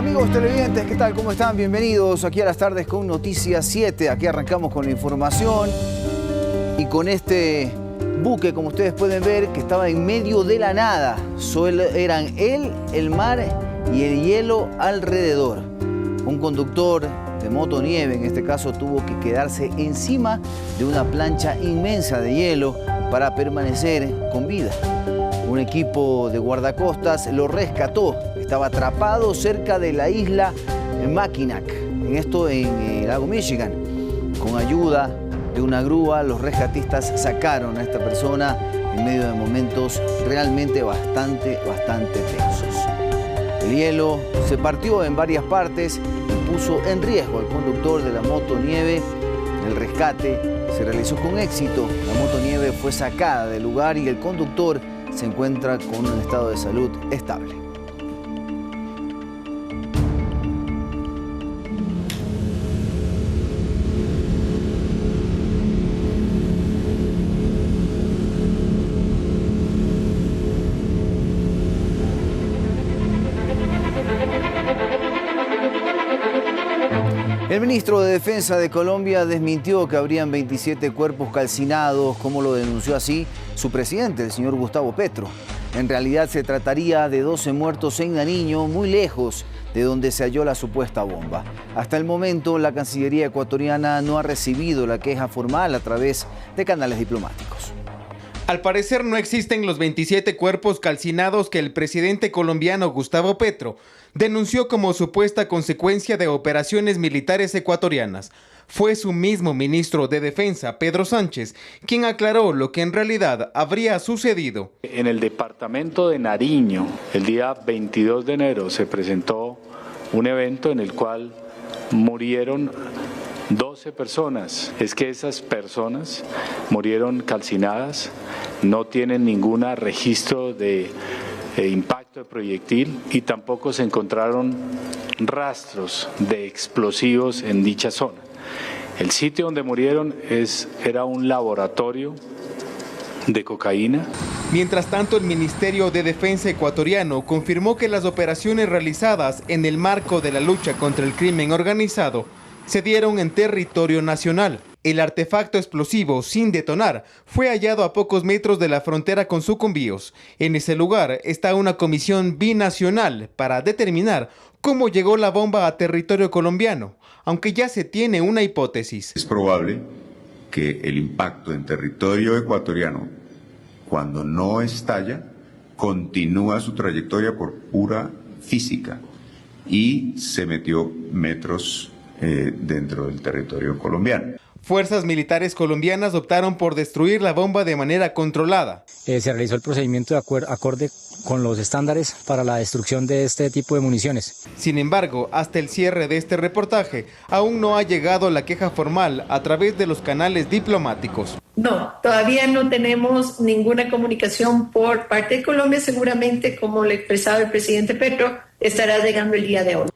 Amigos televidentes, ¿qué tal? ¿Cómo están? Bienvenidos aquí a las tardes con Noticias 7. Aquí arrancamos con la información y con este buque, como ustedes pueden ver, que estaba en medio de la nada. Solo eran él, el mar y el hielo alrededor. Un conductor de motonieve, en este caso, tuvo que quedarse encima de una plancha inmensa de hielo para permanecer con vida. Un equipo de guardacostas lo rescató. Estaba atrapado cerca de la isla Mackinac, en el lago Michigan. Con ayuda de una grúa, los rescatistas sacaron a esta persona en medio de momentos realmente bastante tensos. El hielo se partió en varias partes y puso en riesgo al conductor de la motonieve. El rescate se realizó con éxito. La motonieve fue sacada del lugar y el conductor se encuentra con un estado de salud estable. El ministro de Defensa de Colombia desmintió que habrían 27 cuerpos calcinados, como lo denunció así su presidente, el señor Gustavo Petro. En realidad se trataría de 12 muertos en Nariño, muy lejos de donde se halló la supuesta bomba. Hasta el momento, la Cancillería ecuatoriana no ha recibido la queja formal a través de canales diplomáticos. Al parecer no existen los 27 cuerpos calcinados que el presidente colombiano Gustavo Petro denunció como supuesta consecuencia de operaciones militares ecuatorianas. Fue su mismo ministro de Defensa, Pedro Sánchez, quien aclaró lo que en realidad habría sucedido. En el departamento de Nariño, el día 22 de enero, se presentó un evento en el cual murieron 12 personas. Es que esas personas murieron calcinadas, no tienen ningún registro de impacto de proyectil y tampoco se encontraron rastros de explosivos en dicha zona. El sitio donde murieron era un laboratorio de cocaína. Mientras tanto, el Ministerio de Defensa ecuatoriano confirmó que las operaciones realizadas en el marco de la lucha contra el crimen organizado se dieron en territorio nacional. El artefacto explosivo, sin detonar, fue hallado a pocos metros de la frontera con Sucumbíos. En ese lugar está una comisión binacional para determinar cómo llegó la bomba a territorio colombiano, aunque ya se tiene una hipótesis. Es probable que el impacto en territorio ecuatoriano, cuando no estalla, continúa su trayectoria por pura física y se metió metros dentro del territorio colombiano. Fuerzas militares colombianas optaron por destruir la bomba de manera controlada. Se realizó el procedimiento acorde con los estándares para la destrucción de este tipo de municiones. Sin embargo, hasta el cierre de este reportaje, aún no ha llegado la queja formal a través de los canales diplomáticos. No, todavía no tenemos ninguna comunicación por parte de Colombia. Seguramente, como le expresaba el presidente Petro, estará llegando el día de hoy.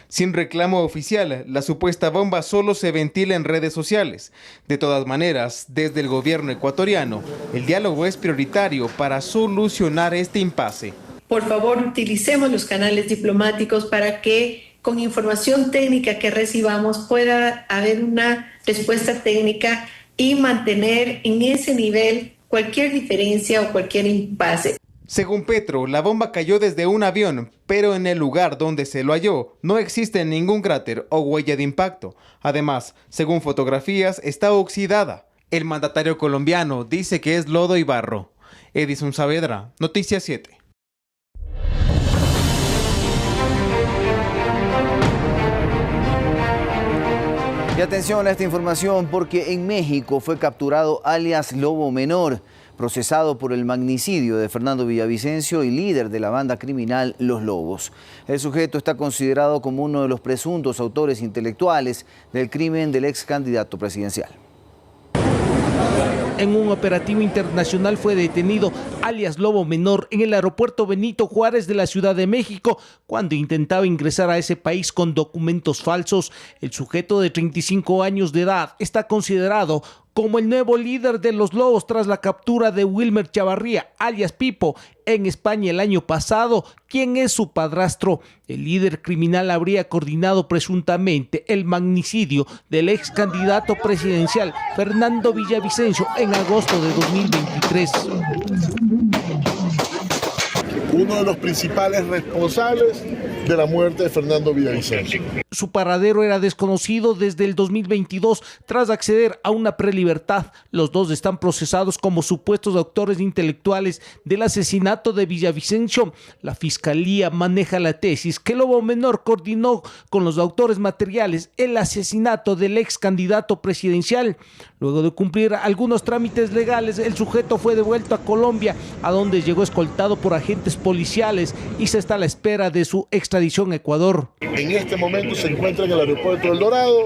Sin reclamo oficial, la supuesta bomba solo se ventila en redes sociales. De todas maneras, desde el gobierno ecuatoriano, el diálogo es prioritario para solucionar este impasse. Por favor, utilicemos los canales diplomáticos para que, con información técnica que recibamos, pueda haber una respuesta técnica y mantener en ese nivel cualquier diferencia o cualquier impasse. Según Petro, la bomba cayó desde un avión, pero en el lugar donde se lo halló no existe ningún cráter o huella de impacto. Además, según fotografías, está oxidada. El mandatario colombiano dice que es lodo y barro. Edison Saavedra, Noticias 7. Y atención a esta información porque en México fue capturado alias Lobo Menor, procesado por el magnicidio de Fernando Villavicencio y líder de la banda criminal Los Lobos. El sujeto está considerado como uno de los presuntos autores intelectuales del crimen del ex candidato presidencial. En un operativo internacional fue detenido alias Lobo Menor en el aeropuerto Benito Juárez de la Ciudad de México cuando intentaba ingresar a ese país con documentos falsos. El sujeto de 35 años de edad está considerado como el nuevo líder de los Lobos tras la captura de Wilmer Chavarría, alias Pipo, en España el año pasado, quien es su padrastro. El líder criminal habría coordinado presuntamente el magnicidio del ex candidato presidencial Fernando Villavicencio en agosto de 2023. Uno de los principales responsables de la muerte de Fernando Villavicencio. Su paradero era desconocido desde el 2022 tras acceder a una prelibertad. Los dos están procesados como supuestos autores intelectuales del asesinato de Villavicencio. La fiscalía maneja la tesis que Lobo Menor coordinó con los autores materiales el asesinato del ex candidato presidencial. Luego de cumplir algunos trámites legales, el sujeto fue devuelto a Colombia, a donde llegó escoltado por agentes policiales y se está a la espera de su extradición a Ecuador. En este momento se encuentra en el aeropuerto del Dorado,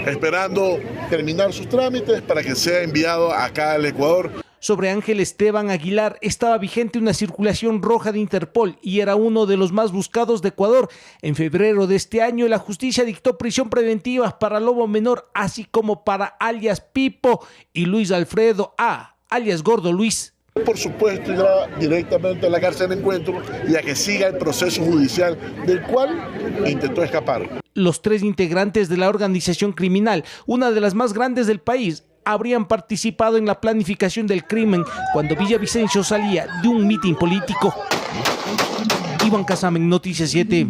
esperando terminar sus trámites para que sea enviado acá al Ecuador. Sobre Ángel Esteban Aguilar estaba vigente una circulación roja de Interpol y era uno de los más buscados de Ecuador. En febrero de este año, la justicia dictó prisión preventiva para Lobo Menor, así como para alias Pipo y Luis Alfredo A., alias Gordo Luis. Por supuesto, irá directamente a la cárcel de Encuentro y a que siga el proceso judicial del cual intentó escapar. Los 3 integrantes de la organización criminal, una de las más grandes del país, habrían participado en la planificación del crimen cuando Villavicencio salía de un mitin político. Iván Casamen, Noticias 7.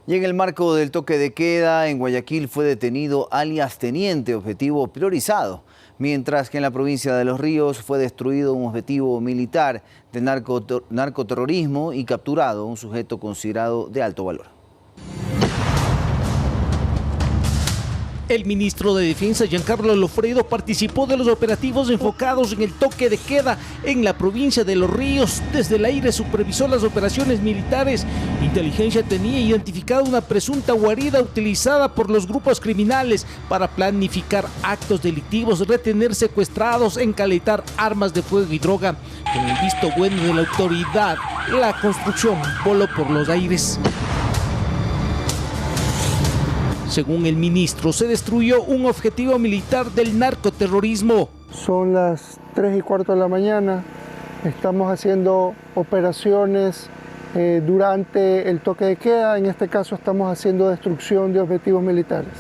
Y en el marco del toque de queda, en Guayaquil fue detenido alias Teniente, objetivo priorizado, mientras que en la provincia de Los Ríos fue destruido un objetivo militar de narcoterrorismo y capturado un sujeto considerado de alto valor. El ministro de Defensa, Giancarlo Lofredo, participó de los operativos enfocados en el toque de queda en la provincia de Los Ríos. Desde el aire supervisó las operaciones militares. Inteligencia tenía identificada una presunta guarida utilizada por los grupos criminales para planificar actos delictivos, retener secuestrados, encaletar armas de fuego y droga. Con el visto bueno de la autoridad, la construcción voló por los aires. Según el ministro, se destruyó un objetivo militar del narcoterrorismo. Son las 3:15 de la mañana, estamos haciendo operaciones durante el toque de queda, en este caso estamos haciendo destrucción de objetivos militares.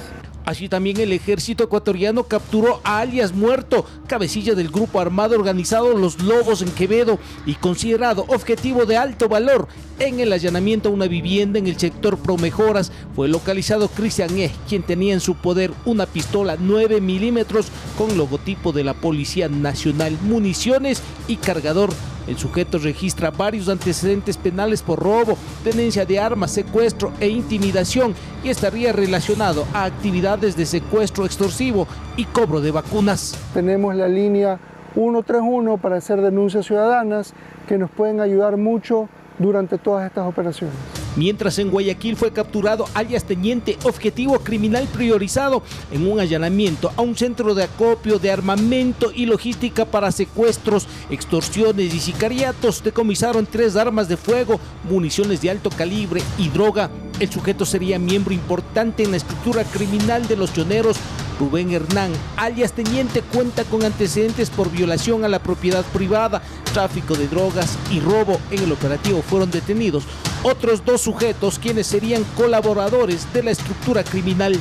Así también el ejército ecuatoriano capturó a alias Muerto, cabecilla del grupo armado organizado Los Lobos en Quevedo y considerado objetivo de alto valor. En el allanamiento a una vivienda en el sector Promejoras fue localizado Cristian E., quien tenía en su poder una pistola 9 milímetros con logotipo de la Policía Nacional, municiones y cargador. El sujeto registra varios antecedentes penales por robo, tenencia de armas, secuestro e intimidación y estaría relacionado a actividades de secuestro extorsivo y cobro de vacunas. Tenemos la línea 131 para hacer denuncias ciudadanas que nos pueden ayudar mucho durante todas estas operaciones. Mientras en Guayaquil fue capturado alias Teniente, objetivo criminal priorizado en un allanamiento a un centro de acopio de armamento y logística para secuestros, extorsiones y sicariatos. Decomisaron 3 armas de fuego, municiones de alto calibre y droga. El sujeto sería miembro importante en la estructura criminal de los Choneros. Rubén Hernán, alias Teniente, cuenta con antecedentes por violación a la propiedad privada, tráfico de drogas y robo. En el operativo fueron detenidos otros 2 sujetos, quienes serían colaboradores de la estructura criminal.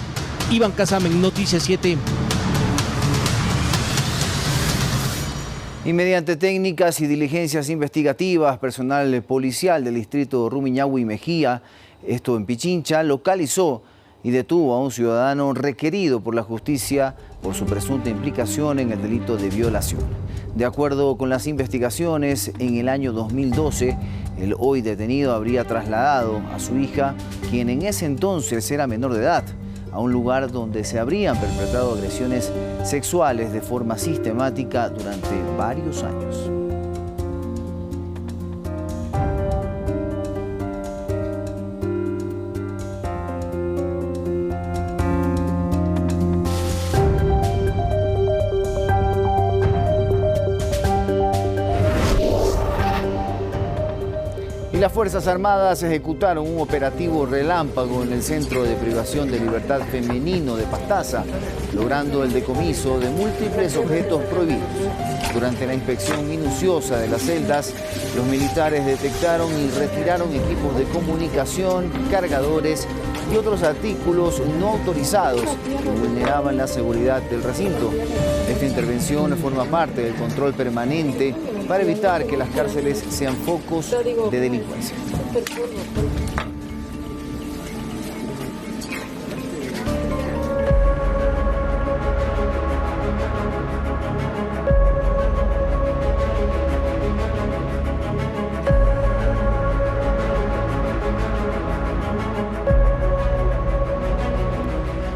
Iván Casamen, Noticias 7. Y mediante técnicas y diligencias investigativas, personal policial del distrito Rumiñahui Mejía, esto en Pichincha, localizó y detuvo a un ciudadano requerido por la justicia por su presunta implicación en el delito de violación. De acuerdo con las investigaciones, en el año 2012, el hoy detenido habría trasladado a su hija, quien en ese entonces era menor de edad, a un lugar donde se habrían perpetrado agresiones sexuales de forma sistemática durante varios años. Y las Fuerzas Armadas ejecutaron un operativo relámpago en el Centro de Privación de Libertad Femenino de Pastaza, logrando el decomiso de múltiples objetos prohibidos. Durante la inspección minuciosa de las celdas, los militares detectaron y retiraron equipos de comunicación, cargadores y otros artículos no autorizados que vulneraban la seguridad del recinto. Esta intervención forma parte del control permanente para evitar que las cárceles sean focos de delincuencia.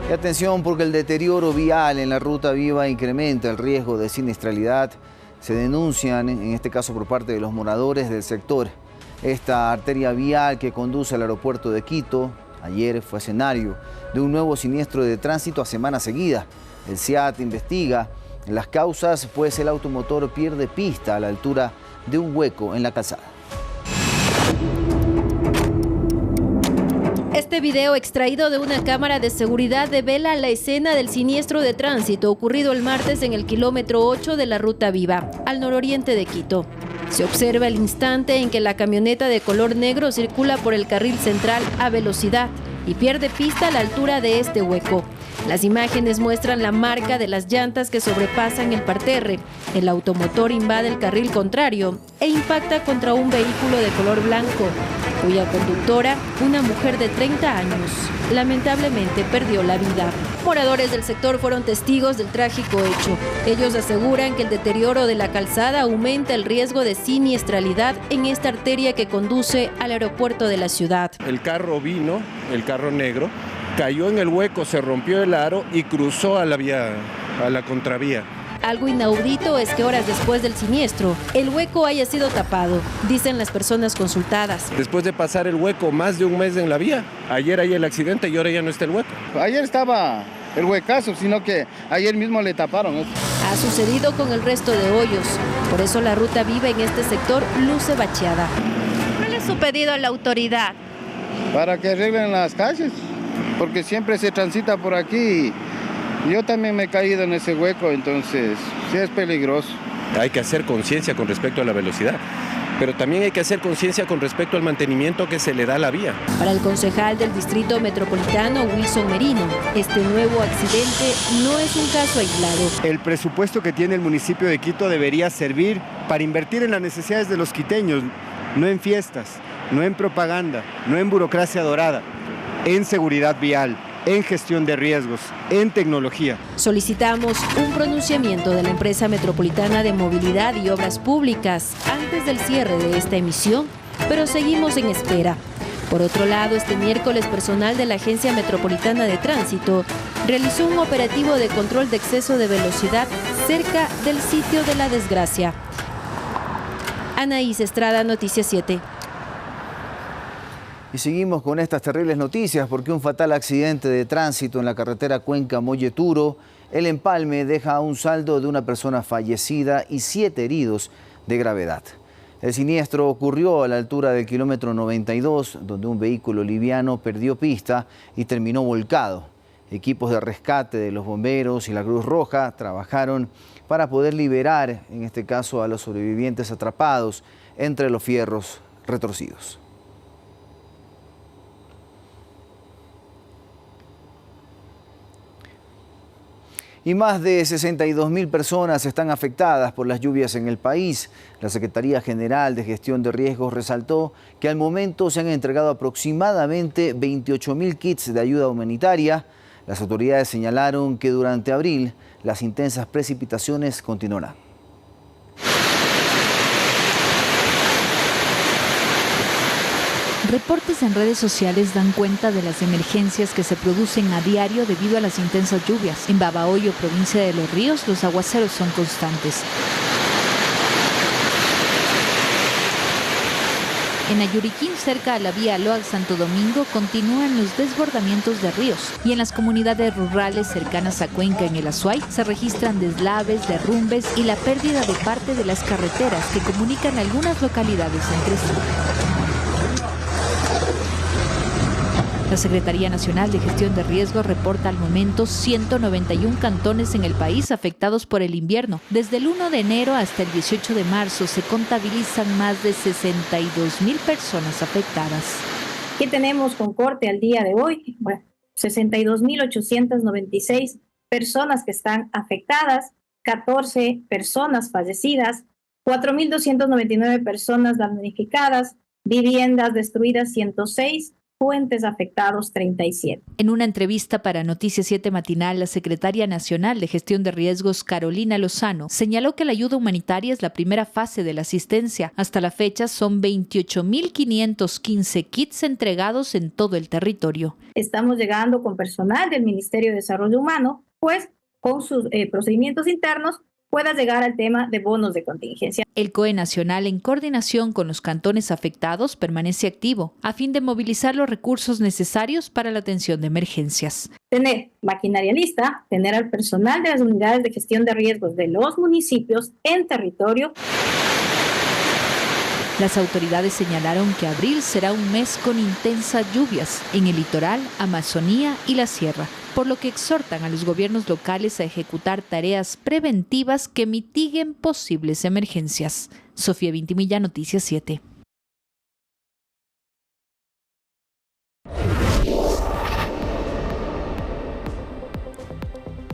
Y atención, porque el deterioro vial en la Ruta Viva incrementa el riesgo de siniestralidad. Se denuncian, en este caso por parte de los moradores del sector. Esta arteria vial que conduce al aeropuerto de Quito, ayer fue escenario de un nuevo siniestro de tránsito a semana seguida. El SEAT investiga las causas, pues el automotor pierde pista a la altura de un hueco en la calzada. Este video extraído de una cámara de seguridad devela la escena del siniestro de tránsito ocurrido el martes en el kilómetro 8 de la Ruta Viva, al nororiente de Quito. Se observa el instante en que la camioneta de color negro circula por el carril central a velocidad y pierde pista a la altura de este hueco. Las imágenes muestran la marca de las llantas que sobrepasan el parterre. El automotor invade el carril contrario e impacta contra un vehículo de color blanco, cuya conductora, una mujer de 30 años, lamentablemente perdió la vida. Moradores del sector fueron testigos del trágico hecho. Ellos aseguran que el deterioro de la calzada aumenta el riesgo de siniestralidad en esta arteria que conduce al aeropuerto de la ciudad. El carro vino, el carro negro, cayó en el hueco, se rompió el aro y cruzó a la vía, a la contravía. Algo inaudito es que horas después del siniestro, el hueco haya sido tapado, dicen las personas consultadas. Después de pasar el hueco más de un mes en la vía, ayer hay el accidente y ahora ya no está el hueco. Ayer estaba el huecazo, sino que ayer mismo le taparon esto. Ha sucedido con el resto de hoyos, por eso la Ruta Viva en este sector luce bacheada. ¿Cuál es su pedido a la autoridad? Para que arreglen las calles, porque siempre se transita por aquí. Yo también me he caído en ese hueco, entonces sí es peligroso. Hay que hacer conciencia con respecto a la velocidad, pero también hay que hacer conciencia con respecto al mantenimiento que se le da a la vía. Para el concejal del Distrito Metropolitano, Wilson Merino, este nuevo accidente no es un caso aislado. El presupuesto que tiene el municipio de Quito debería servir para invertir en las necesidades de los quiteños, no en fiestas, no en propaganda, no en burocracia dorada, en seguridad vial, en gestión de riesgos, en tecnología. Solicitamos un pronunciamiento de la empresa metropolitana de movilidad y obras públicas antes del cierre de esta emisión, pero seguimos en espera. Por otro lado, este miércoles personal de la Agencia Metropolitana de Tránsito realizó un operativo de control de exceso de velocidad cerca del sitio de la desgracia. Anaís Estrada, Noticias 7. Y seguimos con estas terribles noticias porque un fatal accidente de tránsito en la carretera Cuenca-Molleturo, el empalme deja un saldo de una persona fallecida y 7 heridos de gravedad. El siniestro ocurrió a la altura del kilómetro 92, donde un vehículo liviano perdió pista y terminó volcado. Equipos de rescate de los bomberos y la Cruz Roja trabajaron para poder liberar, en este caso, a los sobrevivientes atrapados entre los fierros retorcidos. Y más de 62.000 personas están afectadas por las lluvias en el país. La Secretaría General de Gestión de Riesgos resaltó que al momento se han entregado aproximadamente 28.000 kits de ayuda humanitaria. Las autoridades señalaron que durante abril las intensas precipitaciones continuarán. Reportes en redes sociales dan cuenta de las emergencias que se producen a diario debido a las intensas lluvias. En Babahoyo, provincia de Los Ríos, los aguaceros son constantes. En Ayuriquín, cerca a la vía Loac-Santo Domingo, continúan los desbordamientos de ríos. Y en las comunidades rurales cercanas a Cuenca, en el Azuay, se registran deslaves, derrumbes y la pérdida de parte de las carreteras que comunican algunas localidades entre sí. La Secretaría Nacional de Gestión de Riesgos reporta al momento 191 cantones en el país afectados por el invierno. Desde el 1 de enero hasta el 18 de marzo se contabilizan más de 62.000 personas afectadas. ¿Qué tenemos con corte al día de hoy? Bueno, 62.896 personas que están afectadas, 14 personas fallecidas, 4.299 personas damnificadas, viviendas destruidas 106, puentes afectados 37. En una entrevista para Noticias 7 Matinal, la secretaria nacional de Gestión de Riesgos, Carolina Lozano, señaló que la ayuda humanitaria es la primera fase de la asistencia. Hasta la fecha son 28.515 kits entregados en todo el territorio. Estamos llegando con personal del Ministerio de Desarrollo Humano, pues con sus procedimientos internos pueda llegar al tema de bonos de contingencia. El COE Nacional, en coordinación con los cantones afectados, permanece activo a fin de movilizar los recursos necesarios para la atención de emergencias. Tener maquinaria lista, tener al personal de las unidades de gestión de riesgos de los municipios en territorio. Las autoridades señalaron que abril será un mes con intensas lluvias en el litoral, Amazonía y la sierra, por lo que exhortan a los gobiernos locales a ejecutar tareas preventivas que mitiguen posibles emergencias. Sofía Vintimilla, Noticias 7.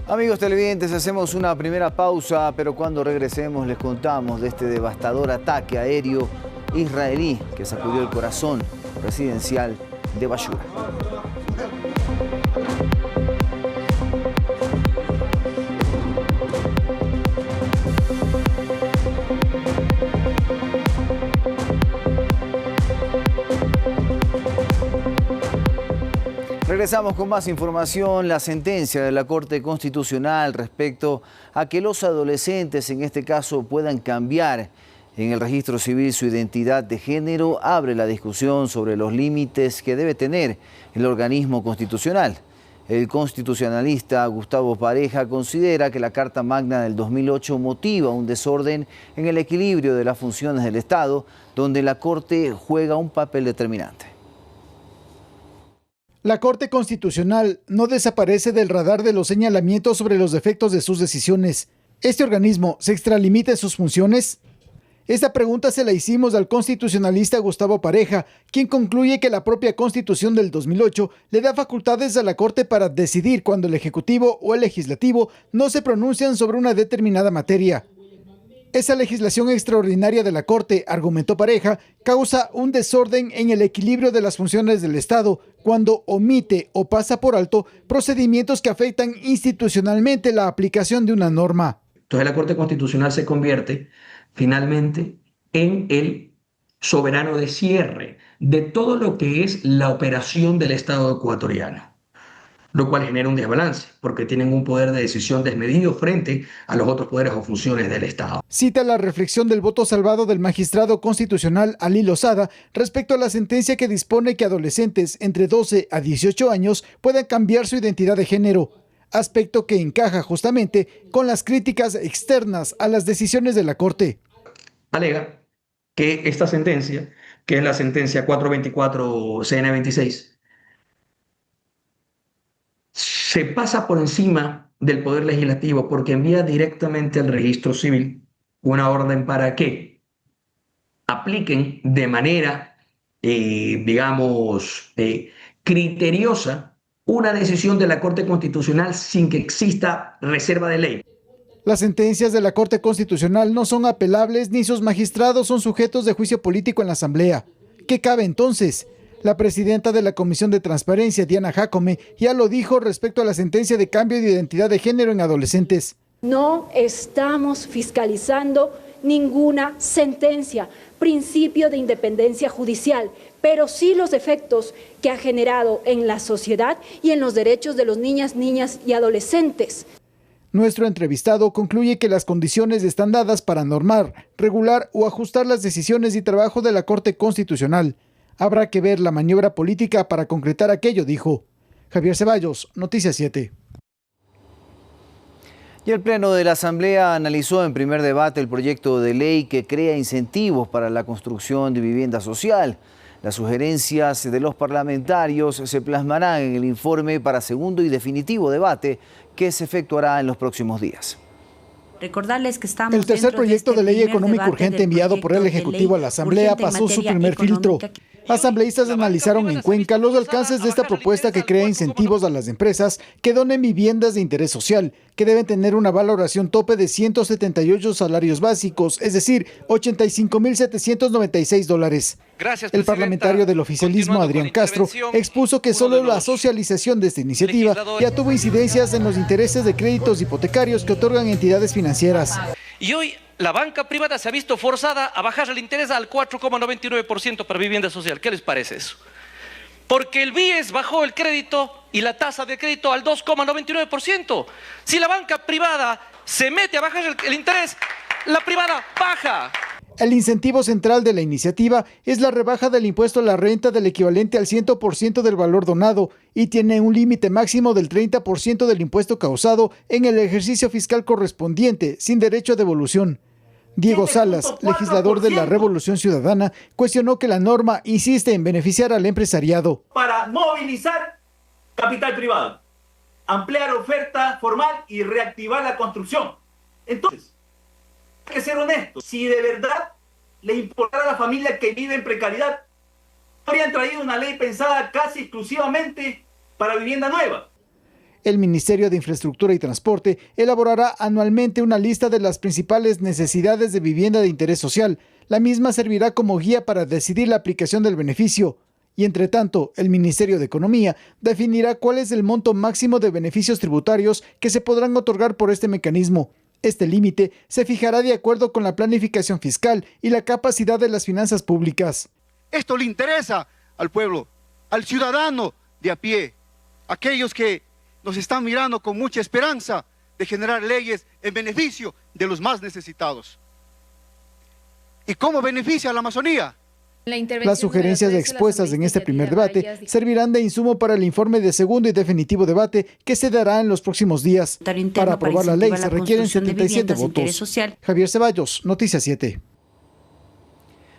Amigos televidentes, hacemos una primera pausa, pero cuando regresemos les contamos de este devastador ataque aéreo israelí que sacudió el corazón residencial de Bashura. Regresamos con más información. La sentencia de la Corte Constitucional respecto a que los adolescentes, en este caso, puedan cambiar en el registro civil su identidad de género, abre la discusión sobre los límites que debe tener el organismo constitucional. El constitucionalista Gustavo Pareja considera que la Carta Magna del 2008 motiva un desorden en el equilibrio de las funciones del Estado, donde la Corte juega un papel determinante. La Corte Constitucional no desaparece del radar de los señalamientos sobre los defectos de sus decisiones. ¿Este organismo se extralimita en sus funciones? Esta pregunta se la hicimos al constitucionalista Gustavo Pareja, quien concluye que la propia Constitución del 2008 le da facultades a la Corte para decidir cuando el Ejecutivo o el Legislativo no se pronuncian sobre una determinada materia. Esa legislación extraordinaria de la Corte, argumentó Pareja, causa un desorden en el equilibrio de las funciones del Estado cuando omite o pasa por alto procedimientos que afectan institucionalmente la aplicación de una norma. Entonces la Corte Constitucional se convierte finalmente en el soberano de cierre de todo lo que es la operación del Estado ecuatoriano, lo cual genera un desbalance, porque tienen un poder de decisión desmedido frente a los otros poderes o funciones del Estado. Cita la reflexión del voto salvado del magistrado constitucional Alí Lozada respecto a la sentencia que dispone que adolescentes entre 12 a 18 años puedan cambiar su identidad de género, aspecto que encaja justamente con las críticas externas a las decisiones de la Corte. Alega que esta sentencia, que es la sentencia 424 CN26, se pasa por encima del Poder Legislativo porque envía directamente al registro civil una orden para que apliquen de manera, criteriosa una decisión de la Corte Constitucional sin que exista reserva de ley. Las sentencias de la Corte Constitucional no son apelables ni sus magistrados son sujetos de juicio político en la Asamblea. ¿Qué cabe entonces? La presidenta de la Comisión de Transparencia, Diana Jácome, ya lo dijo respecto a la sentencia de cambio de identidad de género en adolescentes. No estamos fiscalizando ninguna sentencia, principio de independencia judicial, pero sí los efectos que ha generado en la sociedad y en los derechos de los niñas y adolescentes. Nuestro entrevistado concluye que las condiciones están dadas para normar, regular o ajustar las decisiones y trabajo de la Corte Constitucional. Habrá que ver la maniobra política para concretar aquello, dijo. Javier Ceballos, Noticias 7. Y el Pleno de la Asamblea analizó en primer debate el proyecto de ley que crea incentivos para la construcción de vivienda social. Las sugerencias de los parlamentarios se plasmarán en el informe para segundo y definitivo debate que se efectuará en los próximos días. Recordarles que estamos el tercer proyecto de ley económico urgente enviado por el Ejecutivo a la Asamblea pasó su primer filtro. Asambleístas analizaron en Cuenca los alcances de esta propuesta que crea incentivos a las empresas que donen viviendas de interés social, que deben tener una valoración tope de 178 salarios básicos, es decir, $85,796. El parlamentario del oficialismo, Adrián Castro, expuso que solo la socialización de esta iniciativa ya tuvo incidencias en los intereses de créditos hipotecarios que otorgan entidades financieras. Y hoy la banca privada se ha visto forzada a bajar el interés al 4,99% para vivienda social. ¿Qué les parece eso? Porque el BIES bajó el crédito y la tasa de crédito al 2,99%. Si la banca privada se mete a bajar el interés, la privada baja. El incentivo central de la iniciativa es la rebaja del impuesto a la renta del equivalente al 100% del valor donado y tiene un límite máximo del 30% del impuesto causado en el ejercicio fiscal correspondiente, sin derecho a devolución. Diego Salas, legislador de la Revolución Ciudadana, cuestionó que la norma insiste en beneficiar al empresariado. Para movilizar capital privado, ampliar oferta formal y reactivar la construcción. Entonces, hay que ser honestos. Si de verdad le importara a la familia que vive en precariedad, habrían traído una ley pensada casi exclusivamente para vivienda nueva. El Ministerio de Infraestructura y Transporte elaborará anualmente una lista de las principales necesidades de vivienda de interés social. La misma servirá como guía para decidir la aplicación del beneficio. Y entre tanto, el Ministerio de Economía definirá cuál es el monto máximo de beneficios tributarios que se podrán otorgar por este mecanismo. Este límite se fijará de acuerdo con la planificación fiscal y la capacidad de las finanzas públicas. Esto le interesa al pueblo, al ciudadano de a pie, aquellos que nos están mirando con mucha esperanza de generar leyes en beneficio de los más necesitados. ¿Y cómo beneficia a la Amazonía? Las sugerencias expuestas en este primer debate servirán de insumo para el informe de segundo y definitivo debate que se dará en los próximos días. Para aprobar la ley se requieren 77 votos. Javier Ceballos, Noticias 7.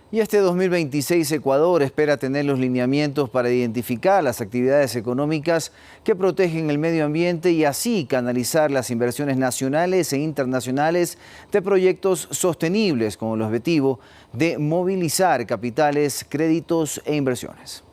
Y este 2026 Ecuador espera tener los lineamientos para identificar las actividades económicas que protegen el medio ambiente y así canalizar las inversiones nacionales e internacionales de proyectos sostenibles con el objetivo de movilizar capitales, créditos e inversiones.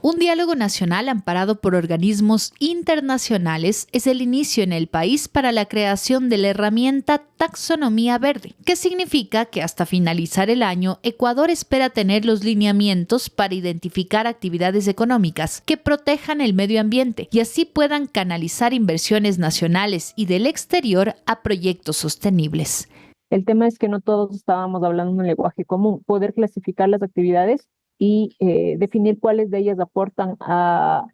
Un diálogo nacional amparado por organismos internacionales es el inicio en el país para la creación de la herramienta Taxonomía Verde, que significa que hasta finalizar el año, Ecuador espera tener los lineamientos para identificar actividades económicas que protejan el medio ambiente y así puedan canalizar inversiones nacionales y del exterior a proyectos sostenibles. El tema es que no todos estábamos hablando un lenguaje común, poder clasificar las actividades y definir cuáles de ellas aportan a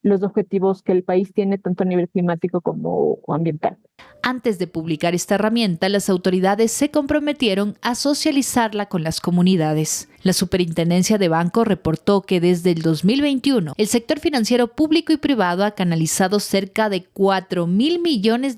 los objetivos que el país tiene tanto a nivel climático como ambiental. Antes de publicar esta herramienta, las autoridades se comprometieron a socializarla con las comunidades. La Superintendencia de Banco reportó que desde el 2021, el sector financiero público y privado ha canalizado cerca de $4.000 millones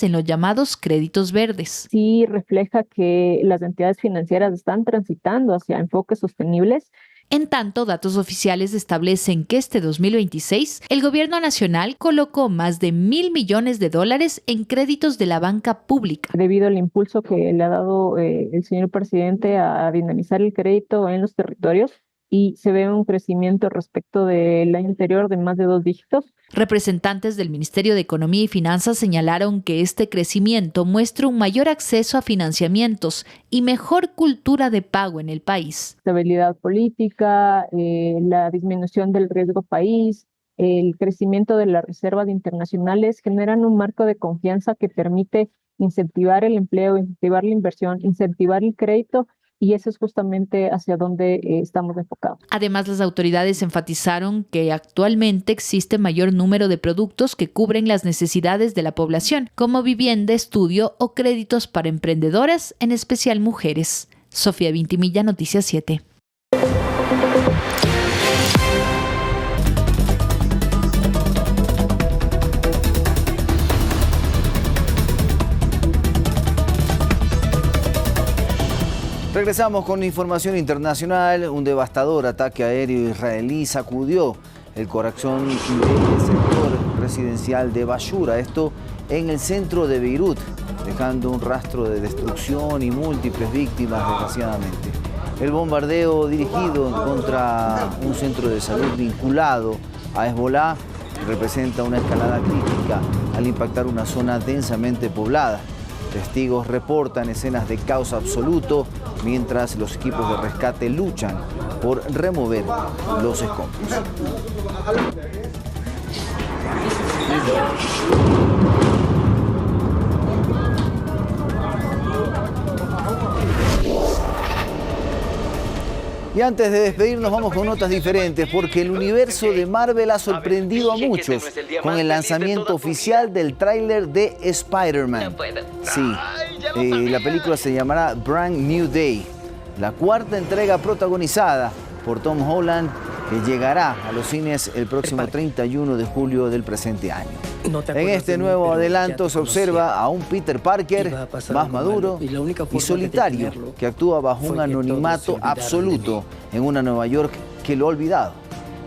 en los llamados créditos verdes. Sí refleja que las entidades financieras están transitando hacia enfoques sostenibles. En tanto, datos oficiales establecen que este 2026, el gobierno nacional colocó más de $1.000 millones en créditos de la banca pública. Debido al impulso que le ha dado el señor presidente a dinamizar el crédito en los territorios, y se ve un crecimiento respecto del año anterior de más de 2 dígitos. Representantes del Ministerio de Economía y Finanzas señalaron que este crecimiento muestra un mayor acceso a financiamientos y mejor cultura de pago en el país. Estabilidad política, la disminución del riesgo país, el crecimiento de las reservas internacionales generan un marco de confianza que permite incentivar el empleo, incentivar la inversión, incentivar el crédito. Y eso es justamente hacia donde estamos enfocados. Además, las autoridades enfatizaron que actualmente existe mayor número de productos que cubren las necesidades de la población, como vivienda, estudio o créditos para emprendedoras, en especial mujeres. Sofía Vintimilla, Noticias 7. Regresamos con información internacional. Un devastador ataque aéreo israelí sacudió el corazón del sector residencial de Bashura, esto en el centro de Beirut, dejando un rastro de destrucción y múltiples víctimas, desgraciadamente. El bombardeo dirigido contra un centro de salud vinculado a Hezbollah representa una escalada crítica al impactar una zona densamente poblada. Testigos reportan escenas de caos absoluto mientras los equipos de rescate luchan por remover los escombros. Y antes de despedirnos vamos con notas diferentes porque el universo de Marvel ha sorprendido a muchos con el lanzamiento oficial del tráiler de Spider-Man. Sí, la película se llamará Brand New Day, la cuarta entrega protagonizada por Tom Holland que llegará a los cines el próximo 31 de julio del presente año. En este nuevo adelanto se observa a un Peter Parker más maduro y solitario que actúa bajo un anonimato absoluto en una Nueva York que lo ha olvidado.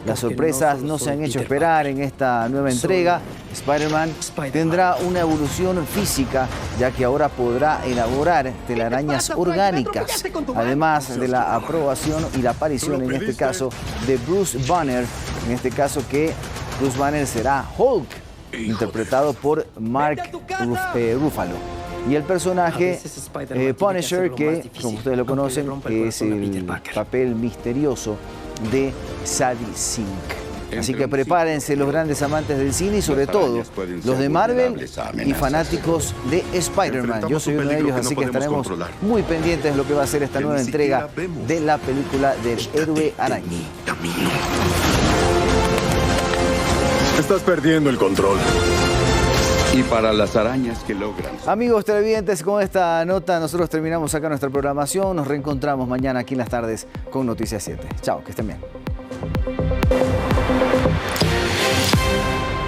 Las sorpresas no se han hecho esperar en esta nueva entrega. Spider-Man tendrá una evolución física, ya que ahora podrá elaborar telarañas orgánicas, además de la aprobación y la aparición, en este caso, de Bruce Banner, en este caso que Bruce Banner será Hulk, interpretado por Mark Ruffalo. Y el personaje Punisher, que como ustedes lo conocen, es el papel misterioso de Sadie Sink. Así que prepárense los grandes amantes del cine y sobre todo los de Marvel y fanáticos de Spider-Man. Yo soy uno de ellos, así que estaremos muy pendientes de lo que va a ser esta nueva entrega de la película del héroe araña. Estás perdiendo el control. Y para las arañas que logran. Amigos televidentes, con esta nota nosotros terminamos acá nuestra programación. Nos reencontramos mañana aquí en las tardes con Noticias 7. Chao, que estén bien.